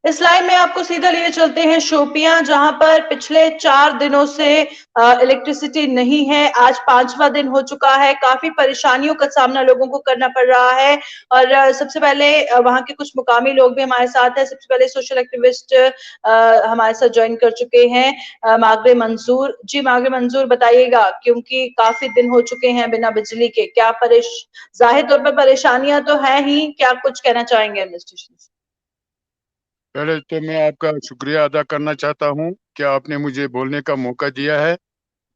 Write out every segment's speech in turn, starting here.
इस लाइन में आपको सीधा लिए चलते हैं शोपियां, जहां पर पिछले 4 दिनों से इलेक्ट्रिसिटी नहीं है। आज 5वां दिन हो चुका है। काफी परेशानियों का सामना लोगों को करना पड़ रहा है। और सबसे पहले वहां के कुछ मुकामी लोग भी हमारे साथ हैं। सबसे पहले सोशल एक्टिविस्ट हमारे साथ ज्वाइन कर चुके हैं, मागरे मंजूर जी। मागरे मंजूर, बताइएगा, क्योंकि काफी दिन हो चुके हैं बिना बिजली के, क्या जाहिर तौर पर परेशानियां तो है ही, क्या कुछ कहना चाहेंगे एडमिनिस्ट्रेशन से? पहले तो मैं आपका शुक्रिया अदा करना चाहता हूं कि आपने मुझे बोलने का मौका दिया है।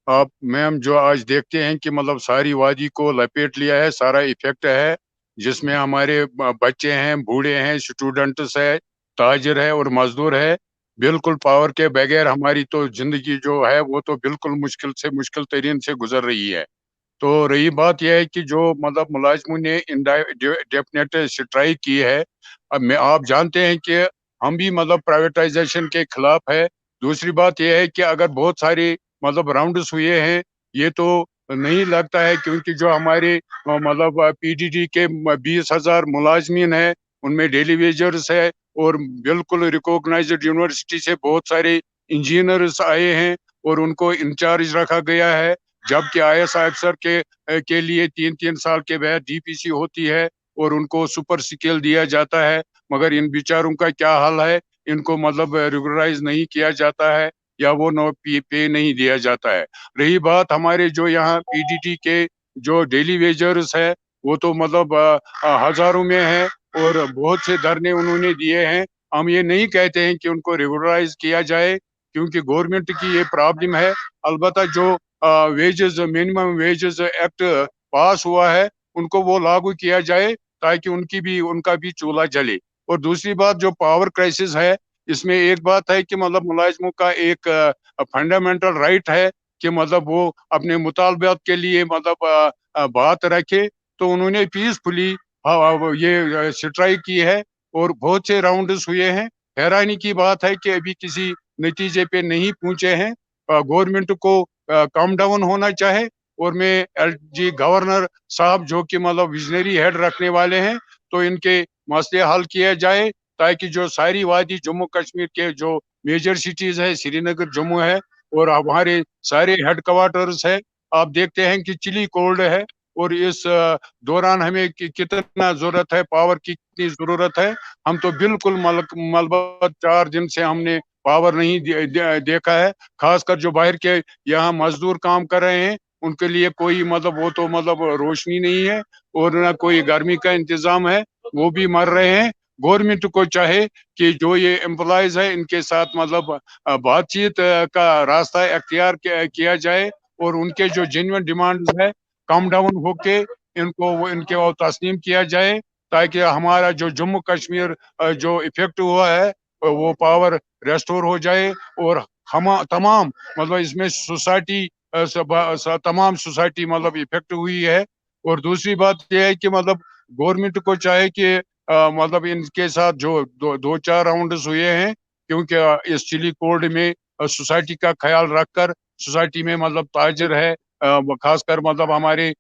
आप मैम, जो आज देखते हैं कि मतलब सारी वादी को लपेट लिया है, सारा इफेक्ट है, जिसमें हमारे बच्चे हैं, बूढ़े हैं, स्टूडेंट्स है, ताजिर है और मजदूर है। बिल्कुल पावर के बगैर हमारी तो जिंदगी जो है वो तो बिल्कुल मुश्किल से मुश्किल तरीन से गुजर रही है। तो रही बात यह है कि जो मतलब मुलाजमों ने डेफिनेट स्ट्राइक की है, अब मैं आप जानते हैं कि हम भी मतलब प्राइवेटाइजेशन के खिलाफ है। दूसरी बात यह है कि अगर बहुत सारे मतलब राउंड्स हुए हैं, ये तो नहीं लगता है, क्योंकि जो हमारे मतलब पीडीडी के 20,000 मुलाजमीन है, उनमें डेली वेजर्स है और बिल्कुल रिकॉग्नाइज्ड यूनिवर्सिटी से बहुत सारे इंजीनियर्स आए हैं और उनको इंचार्ज रखा गया है। जबकि आईएएस अफसर के लिए 3-3 साल के बाद डीपीसी होती है और उनको सुपर स्किल दिया जाता है। मगर इन बेचारों का क्या हाल है, इनको मतलब रेगुलराइज नहीं किया जाता है या वो नो पे नहीं दिया जाता है। रही बात हमारे जो यहाँ पीडीटी के जो डेली वेजर्स है, वो तो मतलब हजारों में है और बहुत से धरने उन्होंने दिए हैं। हम ये नहीं कहते हैं कि उनको रेगुलराइज किया जाए, क्योंकि गवर्नमेंट की ये प्रॉब्लम है। अलबत्ता जो वेजेस, मिनिमम वेजेस एक्ट पास हुआ है, उनको वो लागू किया जाए ताकि उनका भी चूल्हा जले। और दूसरी बात, जो पावर क्राइसिस है, इसमें एक बात है कि मतलब मुलाजिमों का एक फंडामेंटल राइट है कि मतलब वो अपने मुतालबात के लिए मतलब बात रखे। तो उन्होंने पीसफुली ये स्ट्राइक की है और बहुत से राउंड्स हुए हैं। हैरानी की बात है कि अभी किसी नतीजे पे नहीं पहुंचे हैं। गवर्नमेंट को कम डाउन होना चाहे और मैं एलजी गवर्नर साहब, जो कि मतलब विजनरी हेड रखने वाले हैं, तो इनके मसले हल किए जाए ताकि जो सारी वादी जम्मू कश्मीर के जो मेजर सिटीज है, श्रीनगर, जम्मू है और हमारे सारे हेड क्वार्टर्स है, आप देखते हैं कि चिली कोल्ड है। और इस दौरान हमें कितना जरूरत है, पावर की कितनी जरूरत है। हम तो बिल्कुल मलबत 4 दिन से हमने पावर नहीं देखा है। खासकर जो बाहर के यहाँ मजदूर काम कर रहे हैं, उनके लिए कोई मतलब वो तो मतलब रोशनी नहीं है और ना कोई गर्मी का इंतजाम है, वो भी मर रहे हैं। गवर्नमेंट को चाहे कि जो ये एम्प्लॉयज है, इनके साथ मतलब बातचीत का रास्ता अख्तियार किया जाए और उनके जो जेन्युइन डिमांड्स है कम डाउन होके इनके वो तस्लीम किया जाए, ताकि हमारा जो जम्मू कश्मीर जो इफेक्ट हुआ है वो पावर रेस्टोर हो जाए। और हम तमाम मतलब इसमें सोसाइटी तमाम सोसाइटी मतलब इफेक्ट हुई है। और दूसरी बात यह है कि मतलब गवर्नमेंट को चाहे कि मतलब इनके साथ जो 2-4 राउंड्स हुए हैं, क्योंकि इस चिली कोड में सोसाइटी का ख्याल रखकर, सोसाइटी में मतलब ताजिर है, खासकर मतलब हमारे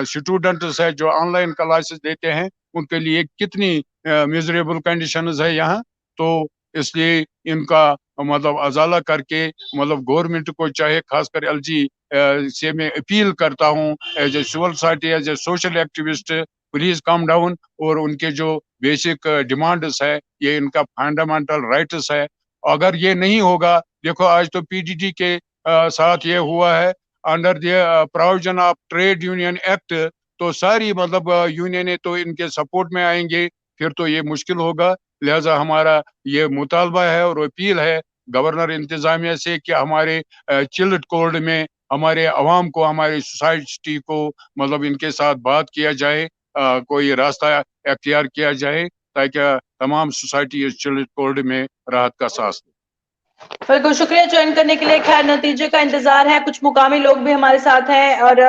स्टूडेंट्स है जो ऑनलाइन क्लासेस देते हैं, उनके लिए कितनी मिजरेबल कंडीशंस है यहाँ। तो इसलिए इनका मतलब अजाला करके मतलब गवर्नमेंट को चाहे, खासकर एलजी से मैं अपील करता हूँ as a civil society, as a social activist, please come down और उनके जो बेसिक डिमांड्स है, ये इनका फंडामेंटल राइट्स है। अगर ये नहीं होगा, देखो आज तो पीडीटी के साथ ये हुआ है, under the provision of trade union act, तो सारी मतलब यूनियनें तो इनके सपोर्ट में आएंगे, फिर तो ये मुश्किल होगा। लिहाजा हमारा ये मुतालबा है और अपील है गवर्नर इंतजामिया से कि हमारे चिल्ड कोल्ड में हमारे अवाम को, हमारी सोसाइटी को मतलब इनके साथ बात किया जाए, कोई रास्ता अख्तियार किया जाए ताकि तमाम सोसाइटी इस चिल्ड कोल्ड में राहत का सांस ले। बिल्कुल, शुक्रिया ज्वाइन करने के लिए। खैर, नतीजे का इंतजार है। कुछ मुकामी लोग भी हमारे साथ हैं और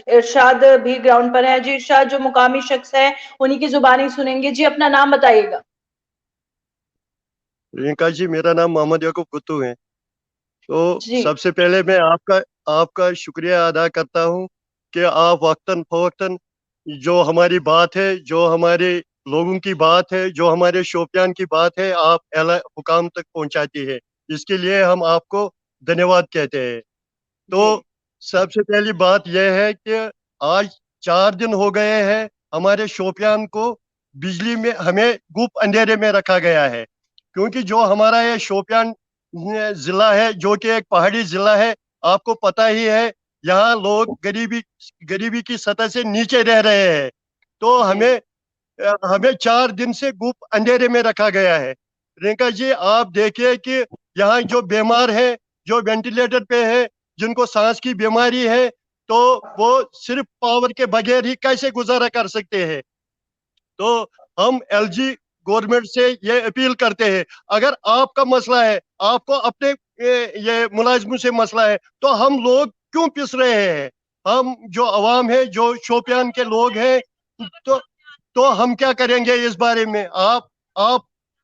इरशाद भी ग्राउंड पर है। जी इरशाद, जो मुकामी शख्स है उन्हीं की जुबानी सुनेंगे। जी, अपना नाम बताइएगा। प्रियंका जी, मेरा नाम मोहम्मद याकूब कुत्तू है। तो जी सबसे पहले मैं आपका शुक्रिया अदा करता हूँ कि आप वक्तन फवक्तन जो हमारी बात है, जो हमारे लोगों की बात है, जो हमारे शोपियान की बात है, आप एला हुकाम तक पहुंचाती है। इसके लिए हम आपको धन्यवाद कहते हैं। तो सबसे पहली बात यह है कि आज 4 दिन हो गए हैं हमारे शोपियान को बिजली में हमें गुप अंधेरे में रखा गया है, क्योंकि जो हमारा ये शोपियान जिला है, जो कि एक पहाड़ी जिला है, आपको पता ही है, यहाँ लोग गरीबी की सतह से नीचे रह रहे हैं। तो हमें 4 दिन से गुप अंधेरे में रखा गया है। प्रियंका जी, आप देखिए कि यहाँ जो बीमार है, जो वेंटिलेटर पे है, जिनको सांस की बीमारी है, तो वो सिर्फ पावर के बगैर ही कैसे गुजारा कर सकते हैं। तो हम एलजी गवर्नमेंट से ये अपील करते हैं, अगर आपका मसला है, आपको अपने ये मुलाजिमों से मसला है, तो हम लोग क्यों पिस रहे हैं? हम जो अवाम है, जो शोपियान के लोग हैं, तो हम क्या करेंगे इस बारे में?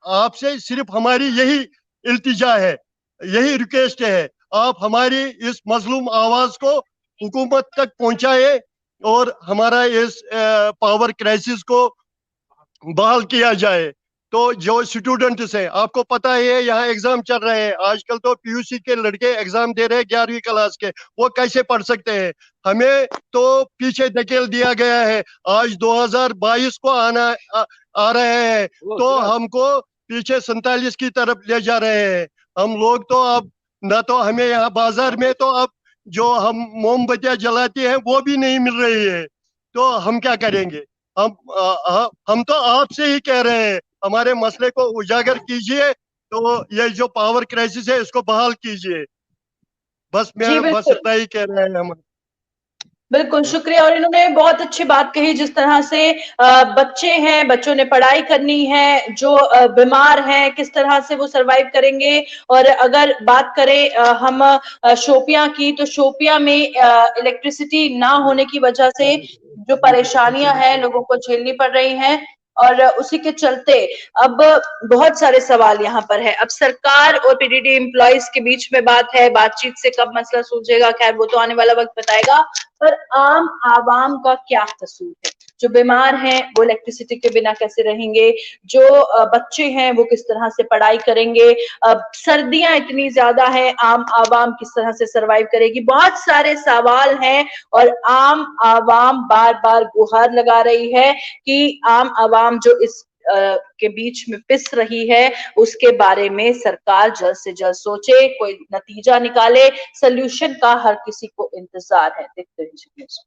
आपसे सिर्फ हमारी यही इल्तिजा है, यही रिक्वेस्ट है, आप हमारी इस मजलूम आवाज को हुकूमत तक पहुंचाए और हमारा इस पावर क्राइसिस को बहाल किया जाए। तो जो स्टूडेंट्स हैं, आपको पता ही है, यहाँ एग्जाम चल रहे हैं, आजकल तो पीयूसी के लड़के एग्जाम दे रहे हैं 11वीं क्लास के, वो कैसे पढ़ सकते हैं? हमें तो पीछे धकेल दिया गया है। आज 2022 को आ रहे हैं, तो हमको पीछे 47 की तरफ ले जा रहे हैं। हम लोग तो अब न तो हमें यहाँ बाजार में तो अब जो हम मोमबत्तियां जलाते हैं वो भी नहीं मिल रही है। तो हम क्या करेंगे? हम तो आपसे ही कह रहे हैं, हमारे मसले को उजागर कीजिए, तो ये जो पावर क्राइसिस है इसको बहाल कीजिए। बस इतना ही कह रहे हैं हम। बिल्कुल, शुक्रिया। और इन्होंने बहुत अच्छी बात कही, जिस तरह से बच्चे हैं, बच्चों ने पढ़ाई करनी है, जो बीमार हैं, किस तरह से वो सरवाइव करेंगे। और अगर बात करें हम शोपियां की, तो शोपियां में इलेक्ट्रिसिटी ना होने की वजह से जो परेशानियां हैं लोगों को झेलनी पड़ रही हैं, और उसी के चलते अब बहुत सारे सवाल यहाँ पर है। अब सरकार और पीडीडी एम्प्लॉइज के बीच में बात है, बातचीत से कब मसला सूझेगा, खैर वो तो आने वाला वक्त बताएगा। पर आम आवाम का क्या कसूर है? जो बीमार हैं वो इलेक्ट्रिसिटी के बिना कैसे रहेंगे? जो बच्चे हैं वो किस तरह से पढ़ाई करेंगे? सर्दियां इतनी ज्यादा है, आम आवाम किस तरह से सरवाइव करेगी? बहुत सारे सवाल हैं, और आम आवाम बार बार गुहार लगा रही है कि आम आवाम जो इस के बीच में पिस रही है, उसके बारे में सरकार जल्द से जल्द सोचे, कोई नतीजा निकाले। सोल्यूशन का हर किसी को इंतजार है। देखते रहिए न्यूज़।